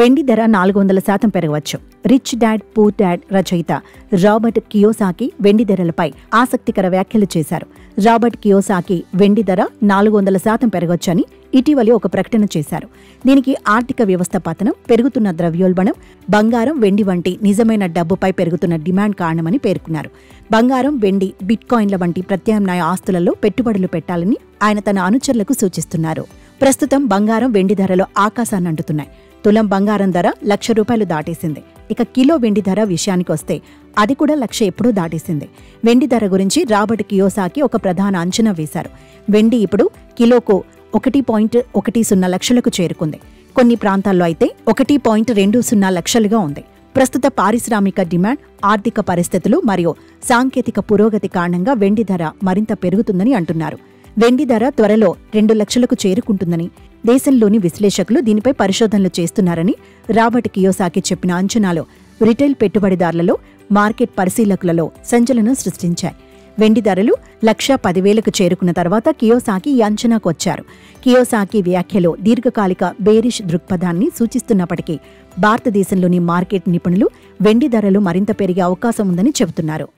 వెండి ధర 400% పెరగవచ్చు. రిచ్ డాడ్ పూర్ డాడ్ రచయిత రాబర్ట్ కియోసాకి వెండి ధరలపై ఆసక్తికర వ్యాఖ్యలు చేశారు. రాబర్ట్ కియోసాకి వెండి ధర 400% పెరగొచ్చని ఇటీవలి ఒక ప్రకటన చేశారు. దీనికి ఆర్థిక వ్యవస్థ పతనం, పెరుగుతున్న ద్రవ్యోల్బణం, బంగారం, వెండి వంటి నిజమైన డబ్బుపై పెరుగుతున్న డిమాండ్ కారణమని పేర్కొన్నారు. బంగారం, వెండి, బిట్కాయిన్ల వంటి ప్రత్యామ్నాయ ఆస్తులలో పెట్టుబడులు పెట్టాలని ఆయన తన అనుచరులకు సూచిస్తున్నారు. ప్రస్తుతం బంగారం, వెండి ధరలు ఆకాశాన్నంటుతున్నాయి. తులం బంగారం ధర ₹1,00,000 దాటేసింది. ఇక కిలో వెండి ధర విషయానికొస్తే అది కూడా 1,00,000 ఎప్పుడూ దాటేసింది. వెండి ధర గురించి రాబర్ట్ కియోసాకి ఒక ప్రధాన అంచనా వేశారు. వెండి ఇప్పుడు కిలోకు 1.10 లక్షలకు చేరుకుంది. కొన్ని ప్రాంతాల్లో అయితే 1.20 లక్షలుగా ఉంది. ప్రస్తుత పారిశ్రామిక డిమాండ్, ఆర్థిక పరిస్థితులు మరియు సాంకేతిక పురోగతి కారణంగా వెండి ధర మరింత పెరుగుతుందని అంటున్నారు. వెండి ధర త్వరలో 2 లక్షలకు చేరుకుంటుందని దేశంలోని విశ్లేషకులు దీనిపై పరిశోధనలు చేస్తున్నారని రాబర్ట్ కియోసాకి చెప్పిన అంచనాలు రిటైల్ పెట్టుబడిదారులలో, మార్కెట్ పరిశీలకులలో సంచలనం సృష్టించాయి. వెండి ధరలు 1,10,000కు చేరుకున్న తర్వాత కియోసాకి ఈ అంచనాకు వచ్చారు. కియోసాకి వ్యాఖ్యలో దీర్ఘకాలిక బేరిష్ దృక్పథాన్ని సూచిస్తున్నప్పటికీ భారతదేశంలోని మార్కెట్ నిపుణులు వెండి ధరలు మరింత పెరిగే అవకాశం ఉందని చెబుతున్నారు.